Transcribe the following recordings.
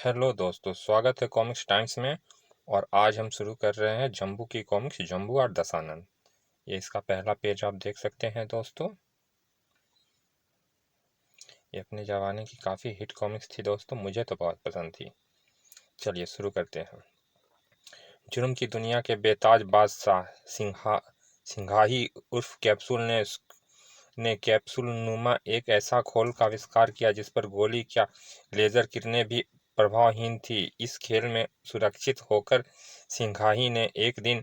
Hello दोस्तों, स्वागत है कॉमिक्स टाइम्स में। और आज हम शुरू कर रहे हैं जम्बू की कॉमिक्स, जम्बू और दशानन। ये इसका पहला पेज आप देख सकते हैं दोस्तों। ये अपने ज़माने की काफ़ी हिट कॉमिक्स थी दोस्तों, मुझे तो बहुत पसंद थी। चलिए शुरू करते हैं। जुर्म की दुनिया के बेताज बादशाह सिंघाही उर्फ कैप्सूल ने कैप्सूल नुमा एक ऐसा खोल का आविष्कार किया जिस पर गोली क्या लेजर किरणें भी प्रभावहीन थी। इस खेल में सुरक्षित होकर सिंघाही ने एक दिन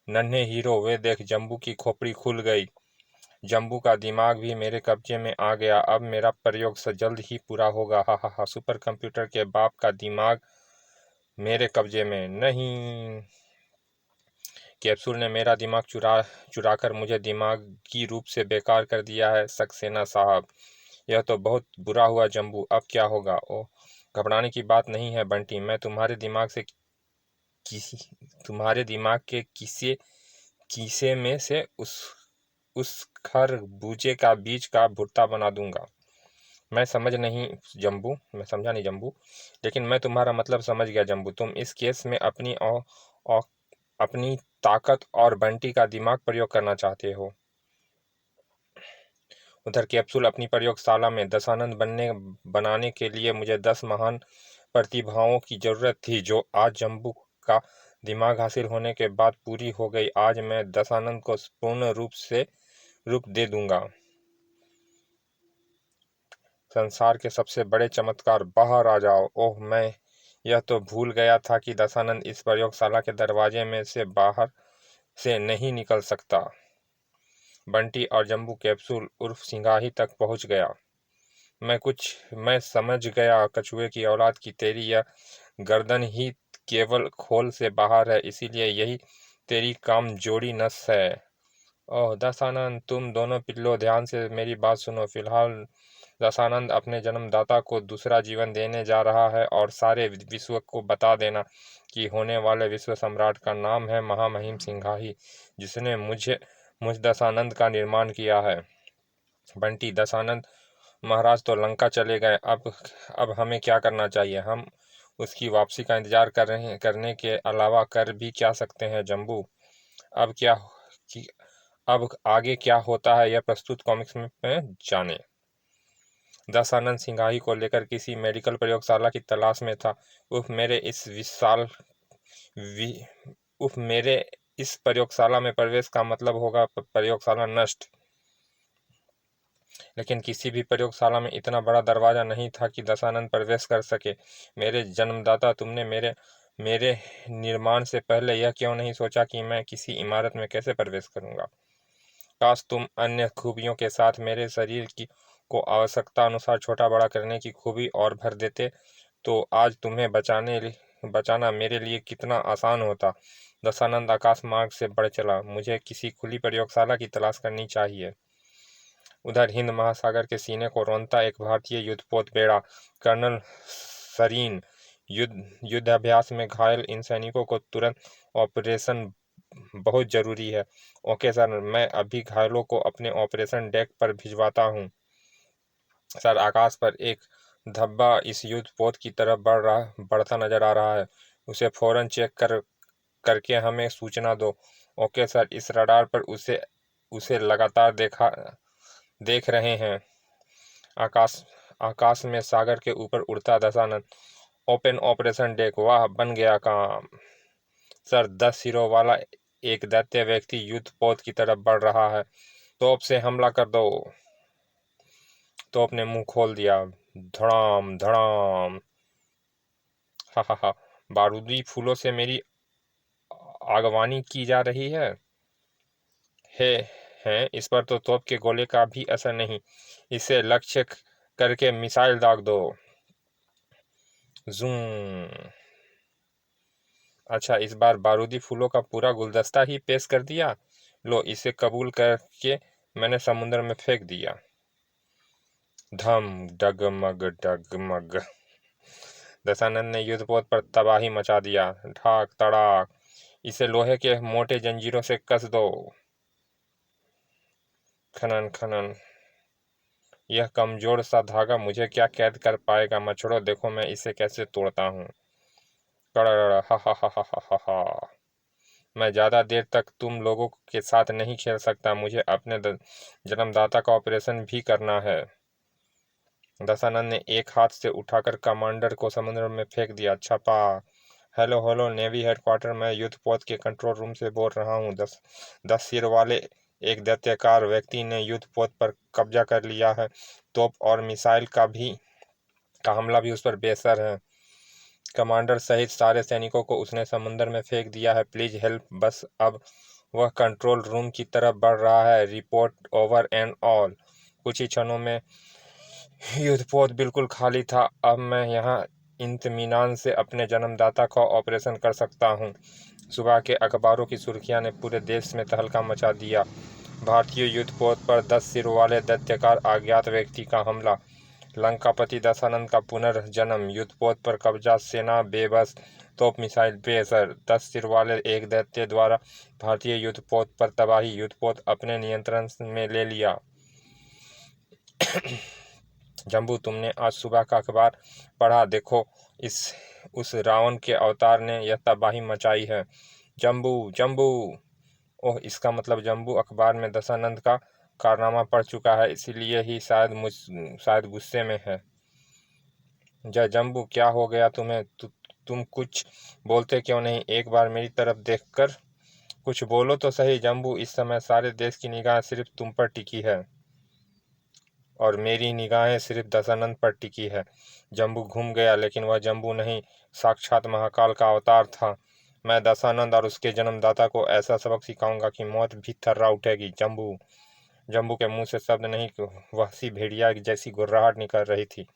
नन्हे हीरो वे देख जम्बू की खोपड़ी खुल गई। जम्बू का दिमाग भी मेरे कब्जे में आ गया। अब मेरा प्रयोग जल्द ही पूरा होगा। हा हा हा। सुपर कंप्यूटर के बाप का दिमाग मेरे कब्जे में नहीं। कैप्सूल ने मेरा दिमाग चुरा कर मुझे दिमागी रूप से बेकार कर दिया है सक्सेना साहब। यह तो बहुत बुरा हुआ जम्बू, अब क्या होगा? ओह, घबराने की बात नहीं है बंटी। मैं किसी तुम्हारे दिमाग के कीसे में से उस खरबूजे का बीज का भुट्टा बना दूंगा। मैं समझा नहीं जम्बू, लेकिन मैं तुम्हारा मतलब समझ गया जम्बू। तुम इस केस में अपनी ताकत और बंटी का दिमाग प्रयोग करना चाहते हो। उधर कैप्सूल अपनी प्रयोगशाला में दशानंद बनाने के लिए मुझे 10 महान प्रतिभाओं की जरूरत थी, जो आज जम्बू का दिमाग हासिल होने के बाद पूरी हो गई। आज मैं दशानंद को पूर्ण रूप दे दूंगा। संसार के सबसे बड़े चमत्कार, बाहर आ जाओ। ओह, मैं यह तो भूल गया था कि दशानंद इस प्रयोगशाला के दरवाजे में से बाहर से नहीं निकल सकता। बंटी और जम्बू कैप्सूल उर्फ सिंगाही तक पहुंच गया। मैं समझ गया, कछुए की औलाद की तेरी यह गर्दन ही केवल खोल से बाहर है, इसीलिए यही तेरी कामजोड़ी नस है। ओह दशानंद, तुम दोनों पिल्लो ध्यान से मेरी बात सुनो। फिलहाल दशानंद अपने जन्मदाता को दूसरा जीवन देने जा रहा है, और सारे विश्व को बता देना कि होने वाले विश्व सम्राट का नाम है महामहिम सिंघाही, जिसने मुझ दशानंद का निर्माण किया है। बंटी, दशानंद महाराज तो लंका चले गए, अब हमें क्या करना चाहिए? हम उसकी वापसी का इंतजार करने के अलावा कर भी क्या सकते हैं जम्बू? अब क्या कि अब आगे क्या होता है, यह प्रस्तुत कॉमिक्स में जाने। दशानंद सिंघाही को लेकर किसी मेडिकल प्रयोगशाला की तलाश में था। उफ मेरे इस विशाल वि, उफ मेरे इस प्रयोगशाला में प्रवेश का मतलब होगा प्रयोगशाला नष्ट। लेकिन किसी भी प्रयोगशाला में इतना बड़ा दरवाजा नहीं था कि दशानंद प्रवेश कर सके। मेरे जन्मदाता, तुमने मेरे निर्माण से पहले यह क्यों नहीं सोचा कि मैं किसी इमारत में कैसे प्रवेश करूंगा? काश तुम अन्य खूबियों के साथ मेरे शरीर की को आवश्यकता अनुसार छोटा बड़ा करने की खूबी और भर देते, तो आज तुम्हें बचाना मेरे लिए कितना आसान होता। दशानंद आकाश मार्ग से बढ़ चला। मुझे किसी खुली प्रयोगशाला की तलाश करनी चाहिए। उधर हिंद महासागर के सीने को रौंदता एक भारतीय युद्धपोत बेड़ा, कर्नल सरीन। युद्धाभ्यास में घायल इन सैनिकों को तुरंत ऑपरेशन बहुत जरूरी है। ओके सर, मैं अभी घायलों को अपने ऑपरेशन डेक पर भिजवाता हूँ। सर, आकाश पर एक धब्बा इस युद्धपोत की तरफ बढ़ता नजर आ रहा है। उसे फौरन करके हमें सूचना दो। ओके सर, इस रडार पर उसे लगातार देख रहे हैं। आकाश आकाश में सागर के ऊपर उड़ता दशानंद। Open operation deck. वाह, बन गया काम। सर, 10 सिरों वाला एक दैत्य व्यक्ति युद्ध पोत की तरफ बढ़ रहा है। तोप से हमला कर दो। तोप ने मुंह खोल दिया। धड़ाम धड़ाम। हा हा हा। बारूदी फूलों से मेरी आगवानी की जा रही है। हे हैं, इस पर तो तोप के गोले का भी असर नहीं। इसे लक्ष्य करके मिसाइल दाग दो। जूम। अच्छा, इस बार बारूदी फूलों का पूरा गुलदस्ता ही पेश कर दिया। लो, इसे कबूल करके मैंने समुद्र में फेंक दिया। धम डगमग डगमग। दशानंद ने युद्धपोत पर तबाही मचा दिया। ठाक तड़ाक। इसे लोहे के मोटे जंजीरों से कस दो। खनन खनन। यह कमजोर सा धागा मुझे क्या कैद कर पाएगा? मच्छरों, देखो मैं इसे कैसे तोड़ता हूँ। कड़ड़ हा हा हा हा हा हा हा। मैं ज़्यादा देर तक तुम लोगों के साथ नहीं खेल सकता, मुझे अपने जन्मदाता का ऑपरेशन भी करना है। दशानंद ने एक हाथ से उठाकर कमांडर को समुद्र में फेंक दिया। छपा। हेलो हेलो नेवी हेडक्वार्टर, मैं युद्ध पोत के कंट्रोल रूम से बोल रहा हूँ। 10 सिर वाले एक दैत्याकार व्यक्ति ने युद्ध पोत पर कब्जा कर लिया है। तोप और मिसाइल का हमला भी उस पर बेअसर है। कमांडर सहित सारे सैनिकों को उसने समुद्र में फेंक दिया है। Please help. बस अब वह कंट्रोल रूम की तरफ बढ़ रहा है। Report over and all. कुछ ही क्षणों में युद्धपोत बिल्कुल खाली था। अब मैं यहाँ इत्मीनान से अपने जन्मदाता का ऑपरेशन कर सकता हूँ। सुबह के अखबारों की सुर्खियां ने पूरे देश में तहलका मचा दिया। भारतीय युद्धपोत पर 10 सिर वाले दैत्याकार अज्ञात व्यक्ति का हमला। लंकापति दशानंद का पुनर्जन्म। युद्धपोत पर कब्जा, सेना बेबस, तोप मिसाइल बेअसर। 10 सिर वाले एक दैत्य द्वारा भारतीय युद्धपोत पर तबाही। युद्धपोत अपने नियंत्रण में ले लिया। जम्बू, तुमने आज सुबह का अखबार पढ़ा? देखो, उस रावण के अवतार ने यह तबाही मचाई है। जम्बू जम्बू। ओह, इसका मतलब जम्बू अखबार में दशानंद का कारनामा पढ़ चुका है, इसीलिए ही शायद गुस्से में है। जय जम्बू, क्या हो गया तुम्हें? तुम कुछ बोलते क्यों नहीं? एक बार मेरी तरफ देखकर कुछ बोलो तो सही। जम्बू, इस समय सारे देश की निगाह सिर्फ तुम पर टिकी है और मेरी निगाहें सिर्फ दशानंद पर टिकी है। जम्बू घूम गया, लेकिन वह जम्बू नहीं, साक्षात महाकाल का अवतार था। मैं दशानंद और उसके जन्मदाता को ऐसा सबक सिखाऊंगा कि मौत भी थर्रा उठेगी। जम्बू। जम्बू के मुंह से शब्द नहीं, वहशी भेड़िया जैसी गुर्राहट निकल रही थी।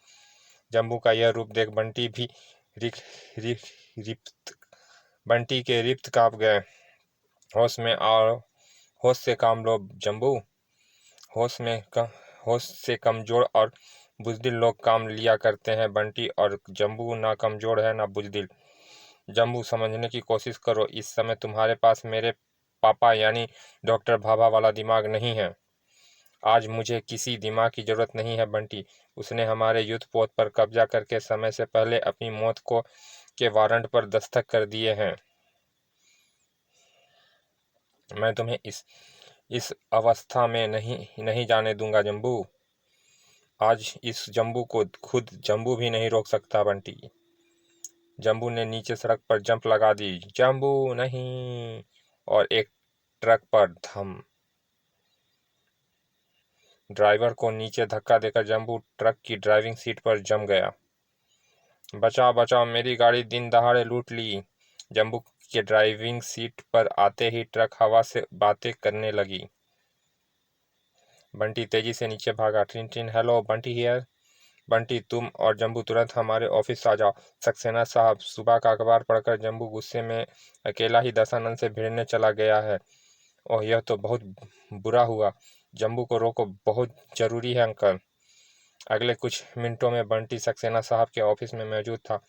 जम्बू का यह रूप देख बंटी भी रिक रिक रिप्त बंटी के रिप्त कांप गए। होश में आओ, होश से काम लो जम्बू। होश में होश से कमजोर और बुजदिल लोग काम लिया करते हैं बंटी, और जम्बू ना कमजोर है ना बुजदिल। जम्बू, समझने की कोशिश करो। इस समय तुम्हारे पास मेरे पापा यानी डॉक्टर भाभा वाला दिमाग नहीं है। आज मुझे किसी दिमाग की जरूरत नहीं है बंटी। उसने हमारे युद्ध पोत पर कब्जा करके समय से पहले अपनी मौत के वारंट पर दस्तखत कर दिए हैं। मैं तुम्हें इस अवस्था में नहीं जाने दूंगा जम्बू। आज इस जम्बू को खुद जम्बू भी नहीं रोक सकता बंटी। जम्बू ने नीचे सड़क पर जंप लगा दी। जम्बू नहीं। और एक ट्रक पर धम। ड्राइवर को नीचे धक्का देकर जम्बू ट्रक की ड्राइविंग सीट पर जम गया। बचाओ बचाओ, मेरी गाड़ी दिन दहाड़े लूट ली। जम्बू के ड्राइविंग सीट पर आते ही ट्रक हवा से बातें करने लगी। बंटी तेजी से नीचे भागा। Tin tin, hello Bunty here. Bunty, तुम और जम्बू तुरंत हमारे ऑफिस आ जाओ। सक्सेना साहब। सुबह का अखबार पढ़कर जम्बू गुस्से में अकेला ही दशानंद से भिड़ने चला गया है। ओह, यह तो बहुत बुरा हुआ। जम्बू को रोको, बहुत जरूरी है अंकल। अगले कुछ मिनटों में बंटी सक्सेना साहब के ऑफिस में मौजूद था।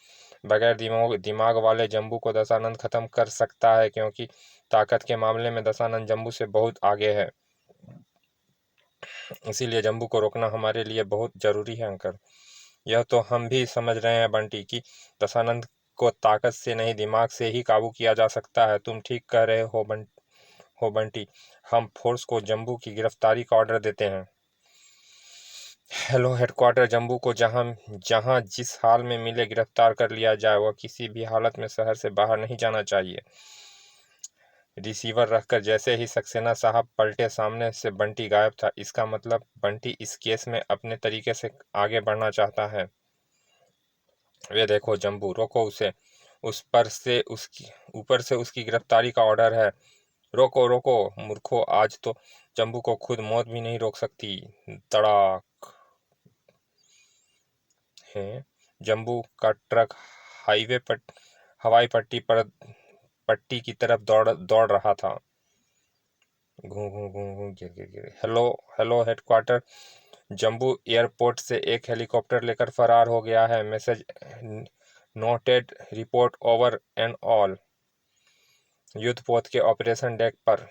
बगैर दिमाग वाले जम्बू को दशानंद खत्म कर सकता है, क्योंकि ताकत के मामले में दशानंद जम्बू से बहुत आगे है। इसीलिए जम्बू को रोकना हमारे लिए बहुत जरूरी है अंकल। यह तो हम भी समझ रहे हैं बंटी कि दशानंद को ताकत से नहीं, दिमाग से ही काबू किया जा सकता है। तुम ठीक कह रहे हो बंटी। हम फोर्स को जम्बू की गिरफ्तारी का ऑर्डर देते हैं। हेलो हेडक्वार्टर, जम्बू को जहां जहां जिस हाल में मिले गिरफ्तार कर लिया जाए। वह किसी भी हालत में शहर से बाहर नहीं जाना चाहिए। रिसीवर रखकर जैसे ही सक्सेना साहब पलटे, सामने से बंटी गायब था। इसका मतलब बंटी इस केस में अपने तरीके से आगे बढ़ना चाहता है। वे देखो जम्बू, रोको उसे। ऊपर से उसकी गिरफ्तारी का ऑर्डर है। रोको रोको मूर्खो, आज तो जम्बू को खुद मौत भी नहीं रोक सकती। तड़ाक है। जम्बू का ट्रक हाईवे पर हवाई पट्टी की तरफ दौड़ रहा था। घूं घूं घूं घूं, गिर गिर गिर। Hello hello headquarter, Jammu airport से एक हेलीकॉप्टर लेकर फरार हो गया है। Message noted, report over and all. युद्धपोत के ऑपरेशन डेक पर।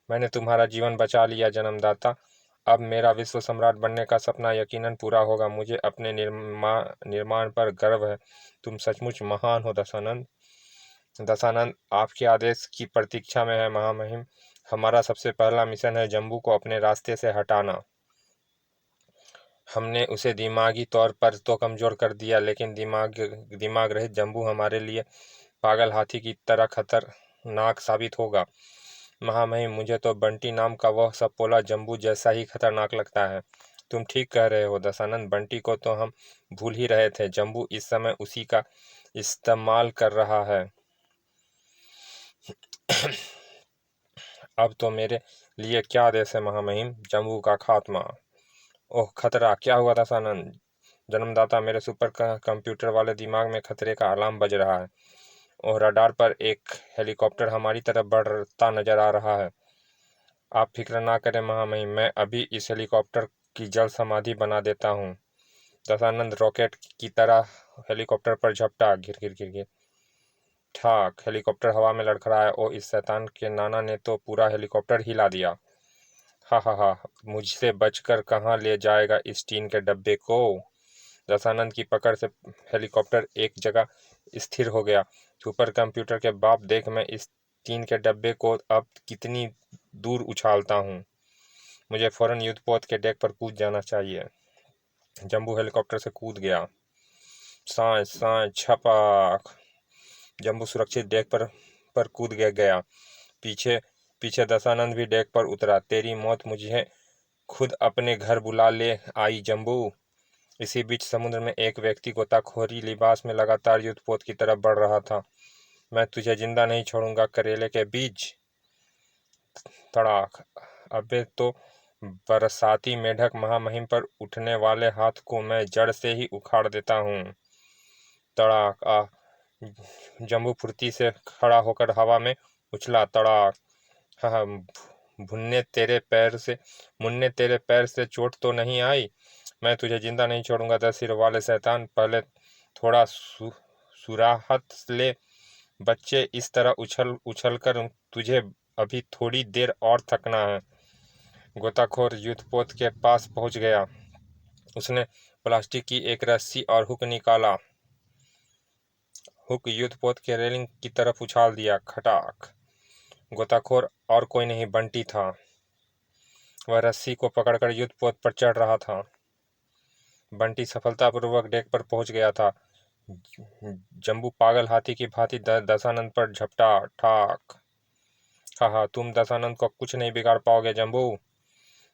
मैंने तुम्हारा जीवन बचा लिया जन्मदाता। अब मेरा विश्व सम्राट बनने का सपना यकीनन पूरा होगा। मुझे अपने निर्माण पर गर्व है। तुम सचमुच महान हो दशानंद। दशानंद, आपके आदेश की प्रतीक्षा में है महामहिम। हमारा सबसे पहला मिशन है जम्बू को अपने रास्ते से हटाना। हमने उसे दिमागी तौर पर तो कमज़ोर कर दिया, लेकिन दिमाग रहित जम्बू हमारे लिए पागल हाथी की तरह खतरनाक साबित होगा। महामहिम, मुझे तो बंटी नाम का वह सपोला जम्बू जैसा ही खतरनाक लगता है। तुम ठीक कह रहे हो दशानंद, बंटी को तो हम भूल ही रहे थे। जम्बू इस समय उसी का इस्तेमाल कर रहा है। अब तो मेरे लिए क्या आदेश है महामहिम? जम्बू का खात्मा। ओह खतरा! क्या हुआ दशानंद? जन्मदाता, मेरे सुपर कंप्यूटर वाले दिमाग में खतरे का अलार्म बज रहा है। ओह, रडार पर एक हेलीकॉप्टर हमारी तरफ बढ़ता नजर आ रहा है। आप फिक्र ना करें महामहिम, मैं अभी इस हेलीकॉप्टर की जल समाधि बना देता हूँ। दशानंद रॉकेट की तरह हेलीकॉप्टर पर झपटा। गिर गिर गिर गिर ठाक! हेलीकॉप्टर हवा में लड़खड़ाया। ओ, इस शैतान के नाना ने तो पूरा हेलीकॉप्टर हिला दिया। हा हा हा! मुझसे बचकर कहाँ ले जाएगा इस टीन के डब्बे को? दशानंद की पकड़ से हेलीकॉप्टर एक जगह स्थिर हो गया। सुपर कंप्यूटर के बाप देख, मैं इस टीन के डब्बे को अब कितनी दूर उछालता हूँ। मुझे फौरन युद्धपोत के डेक पर कूद जाना चाहिए। जम्बू हेलीकॉप्टर से कूद गया। सांय सांय छपाक! जम्बू सुरक्षित डेक पर कूद गया। पीछे पीछे दशानंद भी डेक पर उतरा। तेरी मौत मुझे खुद अपने घर बुला ले आई जम्बू। इसी बीच समुद्र में एक व्यक्ति गोताखोरी लिबास में लगातार युद्धपोत की तरफ बढ़ रहा था। मैं तुझे जिंदा नहीं छोड़ूंगा करेले के बीज! तड़ाक! अबे तो बरसाती मेढक महामहिम पर उठने वाले हाथ को मैं जड़ से ही उखाड़ देता हूँ। तड़ाक! जम्बू फुर्ती से खड़ा होकर हवा में उछला। तड़ाक! हाँ, मुन्ने तेरे पैर से चोट तो नहीं आई? मैं तुझे जिंदा नहीं छोड़ूंगा 10 सिर वाले शैतान। पहले थोड़ा सुराहत ले बच्चे। इस तरह उछल उछल कर तुझे अभी थोड़ी देर और थकना है। गोताखोर युद्धपोत के पास पहुंच गया। उसने प्लास्टिक की एक रस्सी और हुक निकाला। हुक युद्धपोत के रेलिंग की तरफ उछाल दिया। खटाक! गोताखोर और कोई नहीं, बंटी था। वह रस्सी को पकड़कर युद्धपोत पर चढ़ रहा था। बंटी सफलतापूर्वक डेक पर पहुंच गया था। जम्बू पागल हाथी की भांति दशानंद पर झपटा। ठाक! हाँ, तुम दशानंद को कुछ नहीं बिगाड़ पाओगे जम्बू।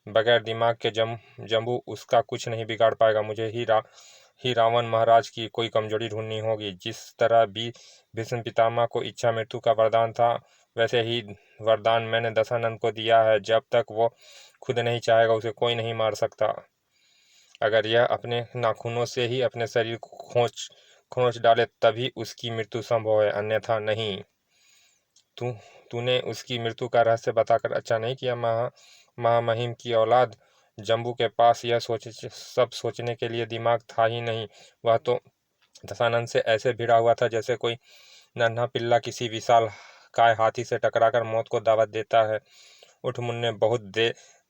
बगैर दिमाग के जम्बू उसका कुछ नहीं बिगाड़ पाएगा। मुझे ही रावण महाराज की कोई कमजोरी ढूंढनी होगी। जिस तरह भीष्म पितामह को इच्छा मृत्यु का वरदान था, वैसे ही वरदान मैंने दशानंद को दिया है। जब तक वो खुद नहीं चाहेगा, उसे कोई नहीं मार सकता। अगर यह अपने नाखूनों से ही अपने शरीर को खोंच डाले तभी उसकी मृत्यु संभव है, अन्यथा नहीं। तूने उसकी मृत्यु का रहस्य बताकर अच्छा नहीं किया महामहिम की औलाद। जम्बू के पास यह सब सोचने के लिए दिमाग था ही नहीं। वह तो दशानंद से ऐसे भिड़ा हुआ था जैसे कोई नन्हा पिल्ला किसी विशाल काय हाथी से टकराकर मौत को दावत देता है। उठ मुन्ने, बहुत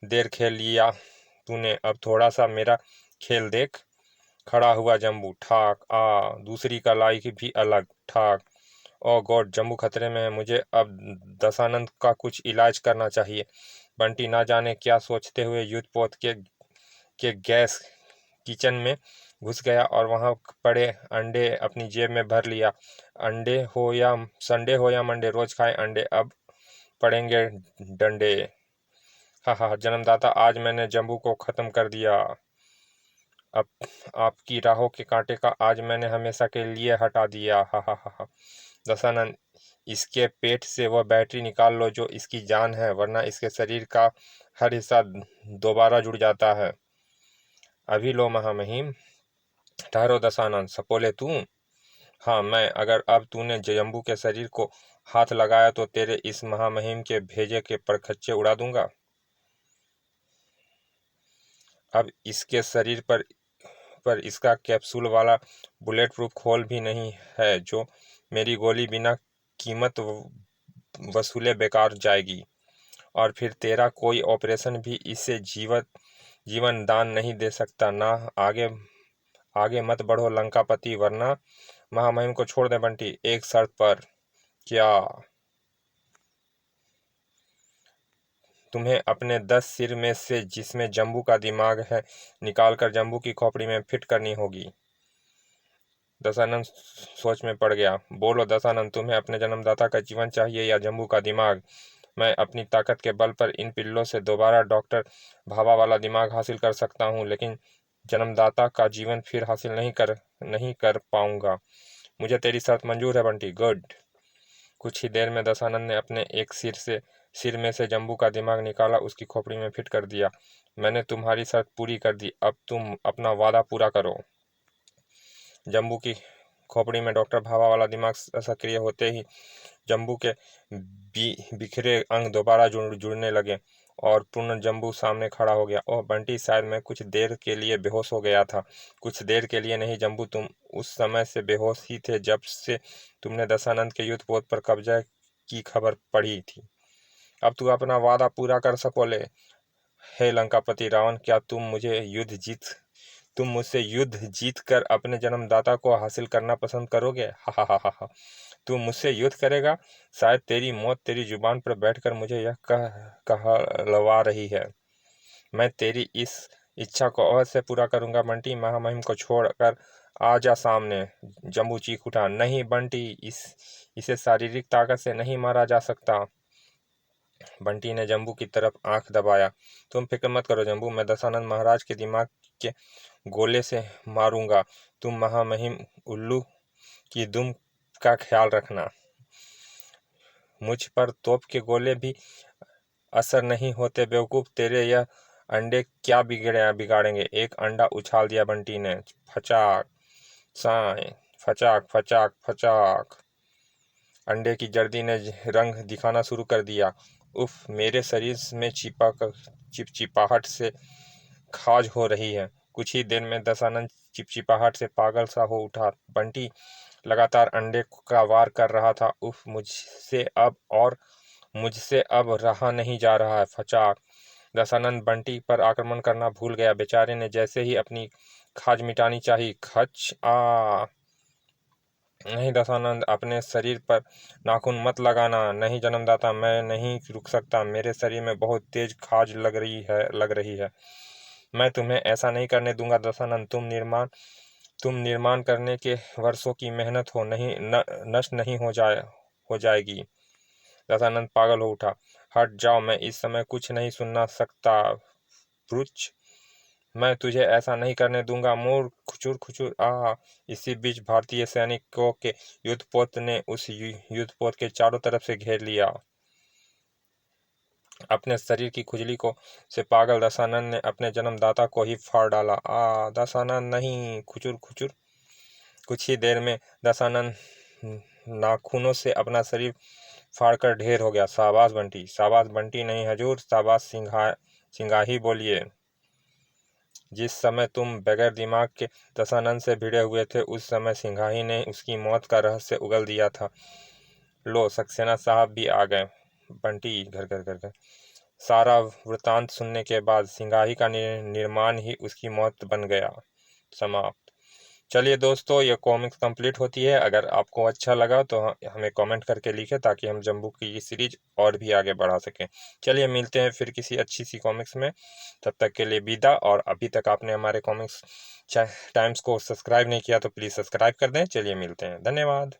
देर खेल लिया तूने, अब थोड़ा सा मेरा खेल देख। खड़ा हुआ जम्बू। ठाक! दूसरी कलाई भी अलग। ठाक! ओ गॉड, जम्बू खतरे में है। मुझे अब दशानंद का कुछ इलाज करना चाहिए। बंटी ना जाने क्या सोचते हुए युद्धपोत के गैस किचन में घुस गया और वहां पड़े अंडे अपनी जेब में भर लिया। संडे हो या मंडे, रोज खाए अंडे, अब पड़ेंगे डंडे। हाँ, जन्मदाता, आज मैंने जम्बू को खत्म कर दिया। अब आपकी राहों के कांटे का आज मैंने हमेशा के लिए हटा दिया। हा। दशानंद, इसके पेट से वह बैटरी निकाल लो जो इसकी जान है, वरना इसके शरीर का हर हिस्सा दोबारा जुड़ जाता है। अभी लो महामहिम। ठहरो दशानंद, सपोले तू? हाँ, मैं। अगर अब तूने जम्बू के शरीर को हाथ लगाया तो तेरे इस महामहिम के भेजे के परखच्चे उड़ा दूंगा। अब इसके शरीर पर इसका कैप्सूल वाला बुलेट प्रूफ खोल भी नहीं है, जो मेरी गोली बिना कीमत वसूले बेकार जाएगी। और फिर तेरा कोई ऑपरेशन भी इसे जीवित जीवन दान नहीं दे सकता। ना आगे आगे मत बढ़ो लंकापति, वरना महामहिम को छोड़ दे बंटी, एक शर्त पर। क्या? तुम्हें अपने 10 सिर में से जिसमें जम्बू का दिमाग है निकालकर जम्बू की खोपड़ी में फिट करनी होगी। दशानंद सोच में पड़ गया। बोलो दशानंद, तुम्हें अपने जन्मदाता का जीवन चाहिए या जम्बू का दिमाग? मैं अपनी ताकत के बल पर इन पिल्लों से दोबारा डॉक्टर भाभा वाला दिमाग हासिल कर सकता हूँ, लेकिन जन्मदाता का जीवन फिर हासिल नहीं कर पाऊंगा। मुझे तेरी शर्त मंजूर है बंटी। गुड। कुछ ही देर में दशानंद ने अपने एक सिर में से जम्बू का दिमाग निकाला, उसकी खोपड़ी में फिट कर दिया। मैंने तुम्हारी शर्त पूरी कर दी, अब तुम अपना वादा पूरा करो। जम्बू की खोपड़ी में डॉक्टर भाभा वाला दिमाग सक्रिय होते ही जम्बू के बिखरे अंग दोबारा जुड़ने लगे और पूर्ण जम्बू सामने खड़ा हो गया। ओह बंटी, शायद मैं कुछ देर के लिए बेहोश हो गया था। कुछ देर के लिए नहीं जम्बू, तुम उस समय से बेहोश ही थे जब से तुमने दशानंद के युद्ध पोत पर कब्जा की खबर पढ़ी थी। अब तू अपना वादा पूरा कर सकोले। हे लंकापति रावण, क्या तुम मुझसे युद्ध जीत कर अपने जन्मदाता को हासिल करना पसंद करोगे? हा हा हा हा हा। तू मुझसे युद्ध करेगा? शायद तेरी मौत तेरी जुबान पर बैठकर मुझे यह कहलवा रही है। मैं तेरी इस इच्छा को अवश्य पूरा करूंगा बंटी। महामहिम को छोड़कर आ जा सामने। जम्बू चीख उठा। नहीं बंटी, इसे शारीरिक ताकत से नहीं मारा जा सकता। बंटी ने जम्बू की तरफ आंख दबाया। तुम फिक्र मत करो जम्बू, मैं दशानंद महाराज के दिमाग के गोले से मारूंगा। तुम महामहिम उल्लू की दुम का ख्याल रखना। मुझ पर तोप के गोले भी असर नहीं होते बेवकूफ। तेरे यह अंडे क्या बिगाड़ेंगे? एक अंडा उछाल दिया बंटी ने। फचाक साए, फचाक फचाक फचाक। अंडे की जर्दी ने रंग दिखाना शुरू कर दिया। उफ, मेरे शरीर में चिपचिपाहट से खाज हो रही है। कुछ ही देर में दशानंद चिपचिपाहट से पागल सा हो उठा। बंटी लगातार अंडे का वार कर रहा था। उफ, मुझसे अब रहा नहीं जा रहा है। फचाक। दशानंद बंटी पर आक्रमण करना भूल गया। बेचारे ने जैसे ही अपनी खाज मिटानी चाहिए, खच आ। नहीं दशानंद, अपने शरीर पर नाखून मत लगाना। नहीं जन्मदाता, मैं नहीं रुक सकता। मेरे शरीर में बहुत तेज खाज लग रही है। मैं तुम्हें ऐसा नहीं करने दूंगा दशानंद। तुम निर्माण करने के वर्षों की मेहनत नष्ट नहीं हो जाएगी। दशानंद पागल हो उठा। हट जाओ, मैं इस समय कुछ नहीं सुनना सकता। ब्रुच, मैं तुझे ऐसा नहीं करने दूंगा। मोर खुचुर खुचुर आ। इसी बीच भारतीय सैनिकों के युद्धपोत ने उस युद्धपोत के चारों तरफ से घेर लिया। अपने शरीर की खुजली को से पागल दशानंद ने अपने जन्मदाता को ही फाड़ डाला। आ दशानंद नहीं, खुचुर खुचुर। कुछ ही देर में दशानंद नाखूनों से अपना शरीर फाड़कर ढेर हो गया। शाबाश बंटी। शाबाश बंटी नहीं हजूर, शाबाश सिंगाही बोलिए। जिस समय तुम बगैर दिमाग के दशानंद से भिड़े हुए थे, उस समय सिंघाही ने उसकी मौत का रहस्य उगल दिया था। लो, सक्सेना साहब भी आ गए। बंटी घर घर घर घर। सारा वृतांत सुनने के बाद सिंघाही का निर्माण ही उसकी मौत बन गया। समाप्त। चलिए दोस्तों, ये कॉमिक्स कंप्लीट होती है। अगर आपको अच्छा लगा तो हमें कमेंट करके लिखें, ताकि हम जम्बू की ये सीरीज और भी आगे बढ़ा सकें। चलिए मिलते हैं फिर किसी अच्छी सी कॉमिक्स में। तब तक के लिए विदा। और अभी तक आपने हमारे कॉमिक्स टाइम्स को सब्सक्राइब नहीं किया तो प्लीज़ सब्सक्राइब कर दें। चलिए मिलते हैं। धन्यवाद।